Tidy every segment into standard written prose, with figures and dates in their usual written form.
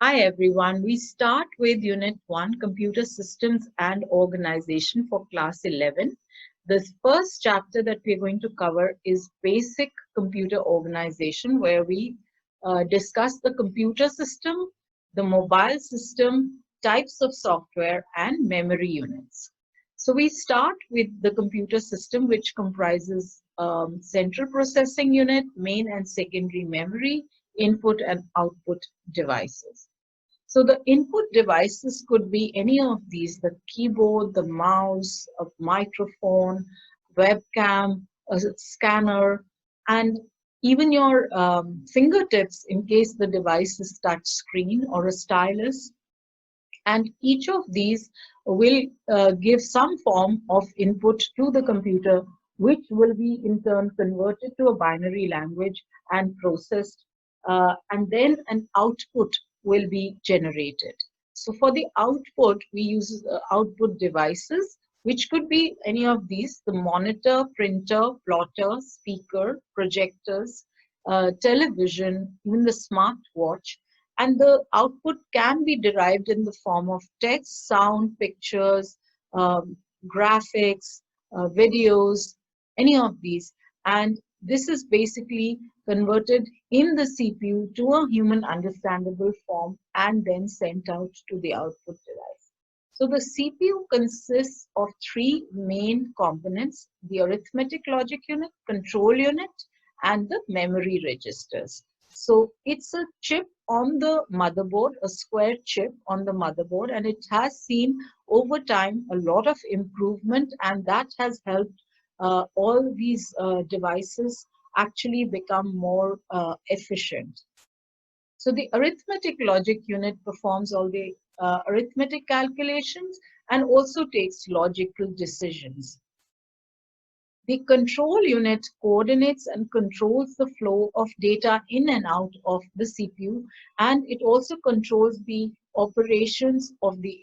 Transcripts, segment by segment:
Hi everyone, we start with Unit 1, Computer Systems and Organization for Class 11. The first chapter that we're going to cover is Basic Computer Organization, where we discuss the computer system, the mobile system, types of software, and memory units. So we start with the computer system, which comprises central processing unit, main and secondary memory, input and output devices. So the input devices could be any of these: the keyboard, the mouse, a microphone, webcam, a scanner, and even your fingertips in case the device is touch screen or a stylus. And each of these will give some form of input to the computer, which will be in turn converted to a binary language and processed, and then an output will be generated. So for the output, we use output devices, which could be any of these: the monitor, printer, plotter, speaker, projectors, television, even the smartwatch. And the output can be derived in the form of text, sound, pictures, graphics, videos, any of these. And this is basically converted in the CPU to a human understandable form and then sent out to the output device. So the CPU consists of three main components: the arithmetic logic unit, control unit, and the memory registers. So it's a chip on the motherboard, a square chip on the motherboard, and it has seen over time a lot of improvement, and that has helped all these devices actually become more efficient. So the arithmetic logic unit performs all the arithmetic calculations and also takes logical decisions. The control unit coordinates and controls the flow of data in and out of the CPU, and it also controls the operations of the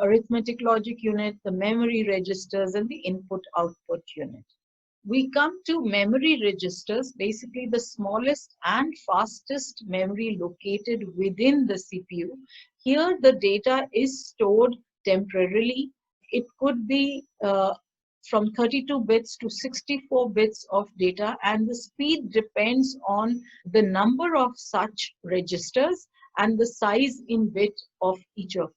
arithmetic logic unit, the memory registers, and the input-output unit. We come to memory registers, basically the smallest and fastest memory located within the CPU. Here, the data is stored temporarily. It could be from 32 bits to 64 bits of data, and the speed depends on the number of such registers and the size in bit of each of these.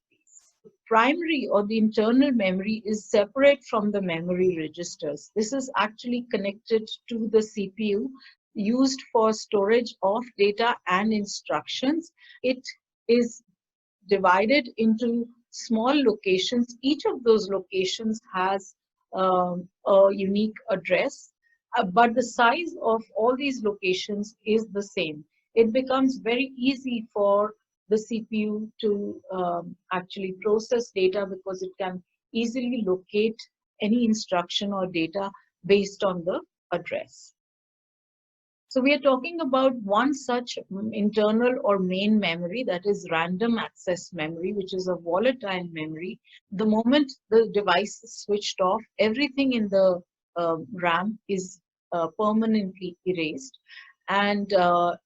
Primary or the internal memory is separate from the memory registers. This is actually connected to the CPU, used for storage of data and instructions. It is divided into small locations. Each of those locations has a unique address, but the size of all these locations is the same. It becomes very easy for the CPU to actually process data because it can easily locate any instruction or data based on the address. So we are talking about one such internal or main memory, that is random access memory, which is a volatile memory. The moment the device is switched off, everything in the RAM is permanently erased, and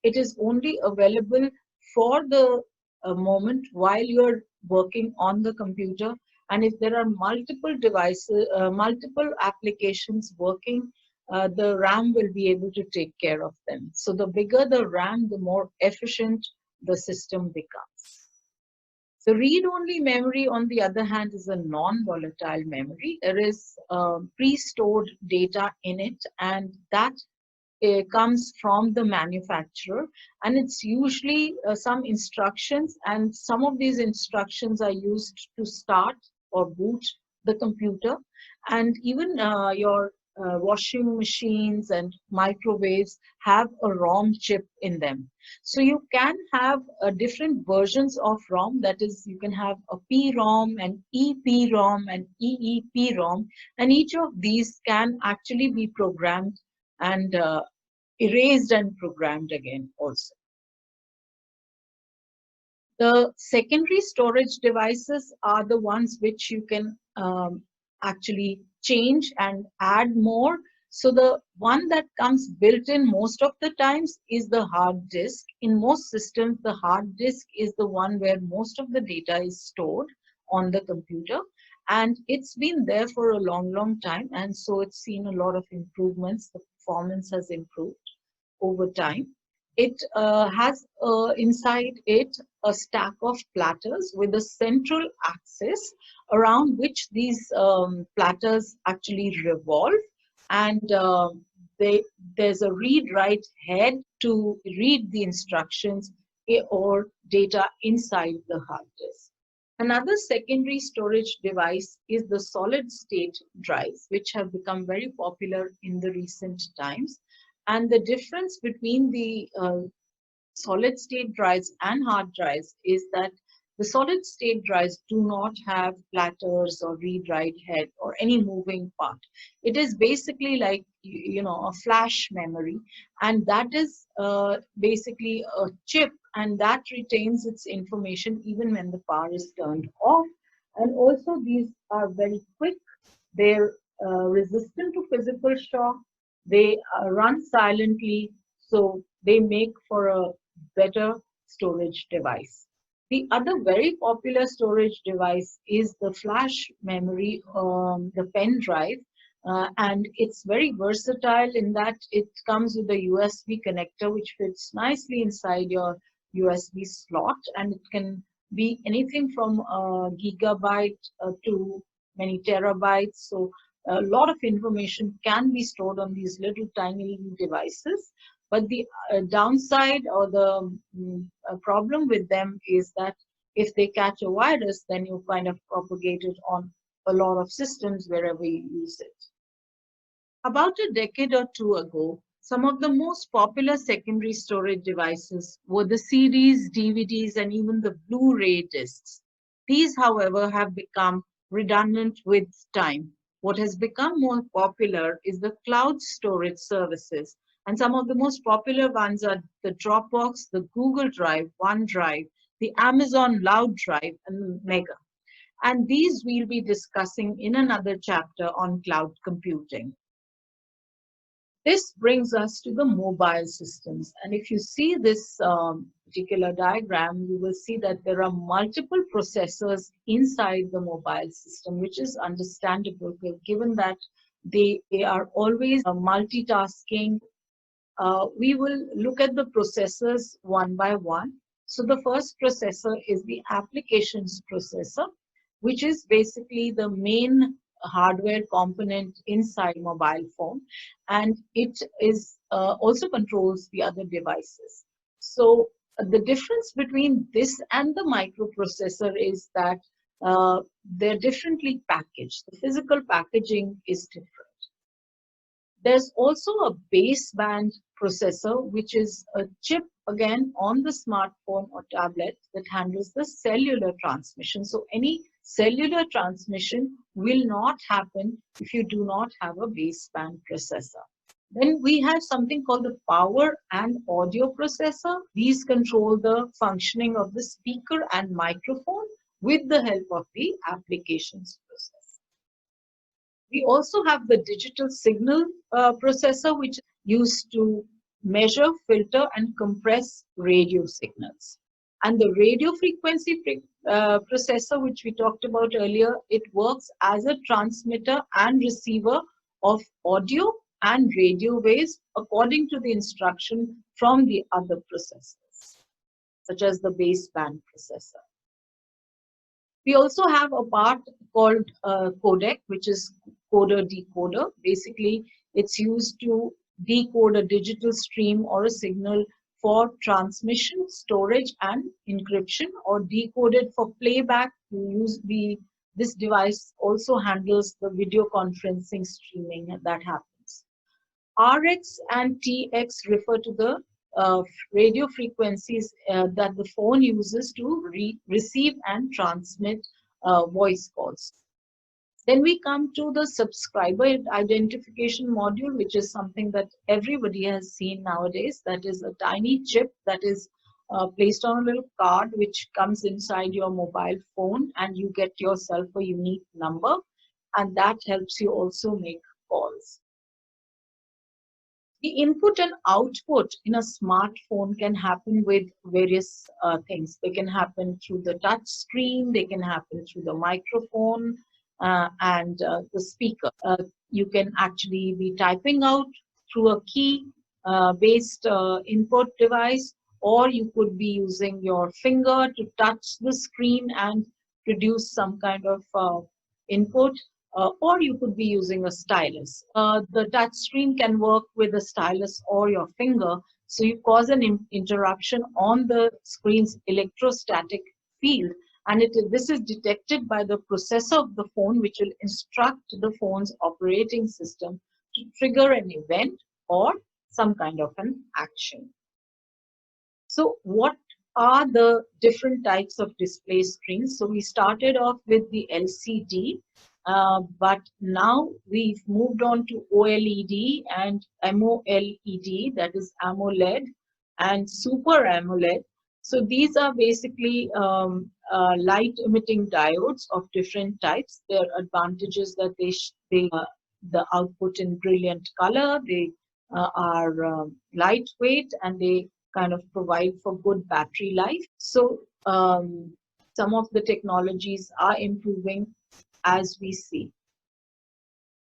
it is only available for the moment while you're working on the computer. And if there are multiple devices, multiple applications working, the RAM will be able to take care of them. So the bigger the RAM, the more efficient the system becomes. So read-only memory, on the other hand, is a non-volatile memory. There is pre-stored data in it, and that comes from the manufacturer, and it's usually some instructions, and some of these instructions are used to start or boot the computer. And even your washing machines and microwaves have a ROM chip in them. So you can have different versions of ROM. That is, you can have a PROM, and EPROM, and EEPROM, and each of these can actually be programmed and erased and programmed again also. The secondary storage devices are the ones which you can actually change and add more. So the one that comes built in most of the times is the hard disk. In most systems, the hard disk is the one where most of the data is stored on the computer. And it's been there for a long, long time. And so it's seen a lot of improvements. The performance has improved over time. It has inside it a stack of platters with a central axis around which these platters actually revolve, and there's a read-write head to read the instructions or data inside the hard disk. Another secondary storage device is the solid-state drives, which have become very popular in the recent times. And the difference between the solid state drives and hard drives is that the solid state drives do not have platters or read write head or any moving part. It is basically like, a flash memory, and that is basically a chip, and that retains its information even when the power is turned off. And also these are very quick. They're resistant to physical shock. They run silently, so they make for a better storage device. The other very popular storage device is the flash memory, the pen drive, and it's very versatile in that it comes with a USB connector which fits nicely inside your USB slot, and it can be anything from a gigabyte to many terabytes. So a lot of information can be stored on these little tiny devices. But the downside or the problem with them is that if they catch a virus, then you kind of propagate it on a lot of systems wherever you use it. About a decade or two ago, some of the most popular secondary storage devices were the CDs, DVDs, and even the Blu-ray discs. These, however, have become redundant with time. What has become more popular is the cloud storage services. And some of the most popular ones are the Dropbox, the Google Drive, OneDrive, the Amazon Loud Drive, and Mega. And these we'll be discussing in another chapter on cloud computing. This brings us to the mobile systems. And if you see this particular diagram, you will see that there are multiple processors inside the mobile system, which is understandable given that they are always multitasking. We will look at the processors one by one. So the first processor is the applications processor, which is basically the main hardware component inside mobile phone, and it is also controls the other devices. So the difference between this and the microprocessor is that they're differently packaged. The physical packaging is different. There's also a baseband processor, which is a chip again on the smartphone or tablet that handles the cellular transmission. So any cellular transmission will not happen if you do not have a baseband processor. Then we have something called the power and audio processor. These control the functioning of the speaker and microphone with the help of the applications processor. We also have the digital signal processor, which is used to measure, filter, and compress radio signals. And the radio frequency processor, which we talked about earlier, it works as a transmitter and receiver of audio and radio waves according to the instruction from the other processors, such as the baseband processor. We also have a part called codec, which is coder decoder. Basically, it's used to decode a digital stream or a signal for transmission, storage, and encryption, or decoded for playback. This device also handles the video conferencing streaming that happens. RX and TX refer to the radio frequencies that the phone uses to receive and transmit voice calls. Then we come to the subscriber identification module, which is something that everybody has seen nowadays. That is a tiny chip that is placed on a little card which comes inside your mobile phone, and you get yourself a unique number, and that helps you also make calls. The input and output in a smartphone can happen with various things. They can happen through the touch screen, they can happen through the microphone and the speaker. You can actually be typing out through a key based input device, or you could be using your finger to touch the screen and produce some kind of input, or you could be using a stylus. The touch screen can work with a stylus or your finger, so you cause an interruption on the screen's electrostatic field, and this is detected by the processor of the phone, which will instruct the phone's operating system to trigger an event or some kind of an action. So what are the different types of display screens? So we started off with the LCD, but now we've moved on to OLED and MOLED, that is AMOLED, and Super AMOLED. So these are basically light emitting diodes of different types. Their advantages that the output in brilliant color, they are lightweight, and they kind of provide for good battery life. So some of the technologies are improving as we see.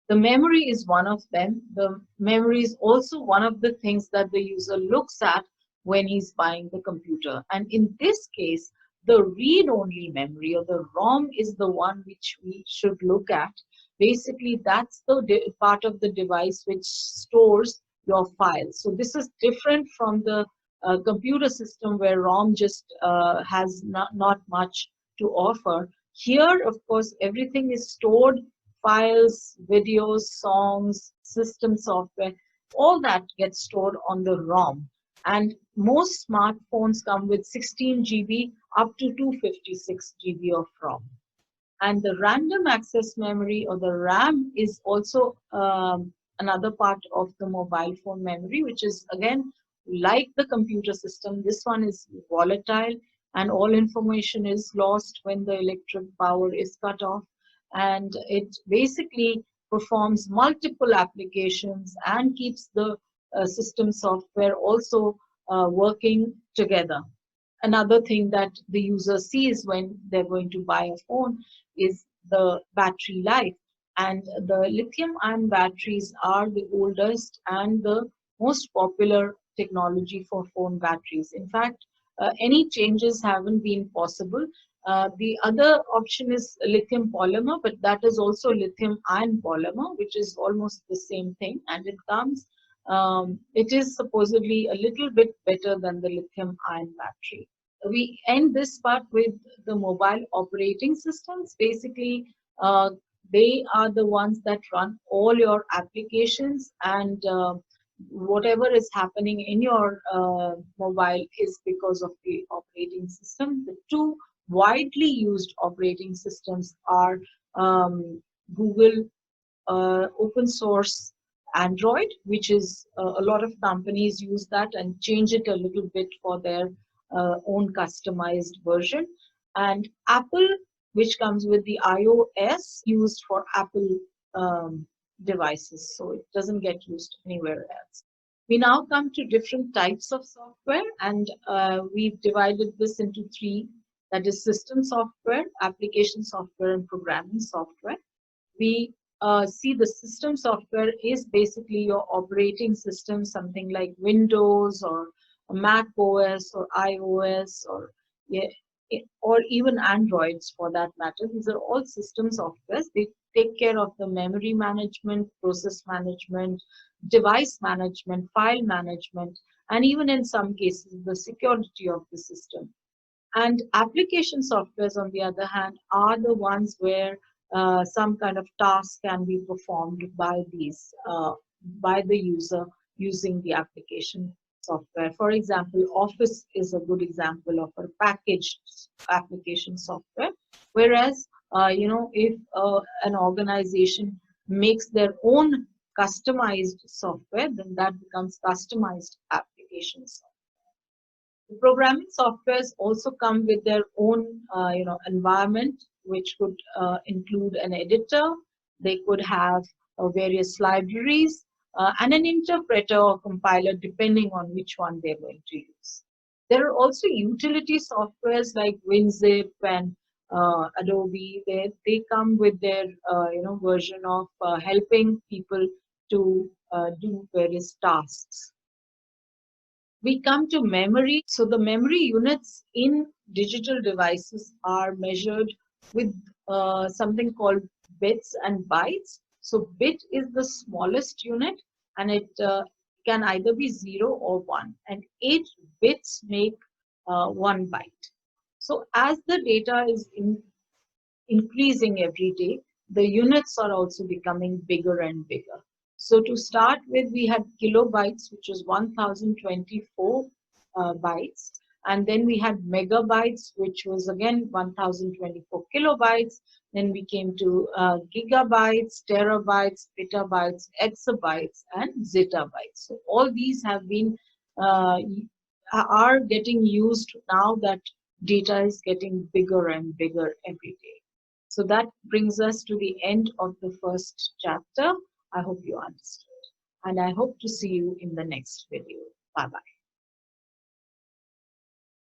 The memory is one of them. The memory is also one of the things that the user looks at when he's buying the computer. And in this case, the read-only memory, or the ROM, is the one which we should look at. Basically, that's the part of the device which stores your files. So this is different from the computer system where ROM just has not much to offer. Here, of course, everything is stored: files, videos, songs, system software, all that gets stored on the ROM. And most smartphones come with 16 GB up to 256 GB of ROM. And the random access memory, or the RAM, is also another part of the mobile phone memory, which is again like the computer system. This one is volatile, and all information is lost when the electric power is cut off. And it basically performs multiple applications and keeps the system software also working together. Another thing that the user sees when they're going to buy a phone is the battery life. And the lithium-ion batteries are the oldest and the most popular technology for phone batteries. In fact, any changes haven't been possible. The other option is lithium polymer, but that is also lithium-ion polymer, which is almost the same thing, and it is supposedly a little bit better than the lithium-ion battery. We end this part with the mobile operating systems. Basically, they are the ones that run all your applications, and whatever is happening in your mobile is because of the operating system. The two widely used operating systems are Google open source Android, which is a lot of companies use that and change it a little bit for their own customized version, and Apple, which comes with the iOS, used for Apple devices, so it doesn't get used anywhere else. We now come to different types of software, and we've divided this into three, that is system software, application software, and programming software. We see the system software is basically your operating system, something like Windows or Mac OS or iOS, or even Androids for that matter. These are all system softwares. They take care of the memory management, process management, device management, file management, and even in some cases, the security of the system. And application softwares, on the other hand, are the ones where some kind of task can be performed by by the user using the application software. For example, Office is a good example of a packaged application software. Whereas, if an organization makes their own customized software, then that becomes customized application software. The programming softwares also come with their own, environment, which could include an editor. They could have various libraries. and an interpreter or compiler depending on which one they're going to use. There are also utility softwares like WinZip and Adobe. They come with their version of helping people to do various tasks. We come to memory. So the memory units in digital devices are measured with something called bits and bytes. So bit is the smallest unit, and it can either be 0 or 1. And 8 bits make 1 byte. So as the data is increasing every day, the units are also becoming bigger and bigger. So to start with, we had kilobytes, which is 1024 bytes. And then we had megabytes, which was again 1024 kilobytes. Then we came to gigabytes, terabytes, petabytes, exabytes, and zettabytes. So all these have been are getting used now that data is getting bigger and bigger every day. So that brings us to the end of the first chapter. I hope you understood. And I hope to see you in the next video. Bye-bye.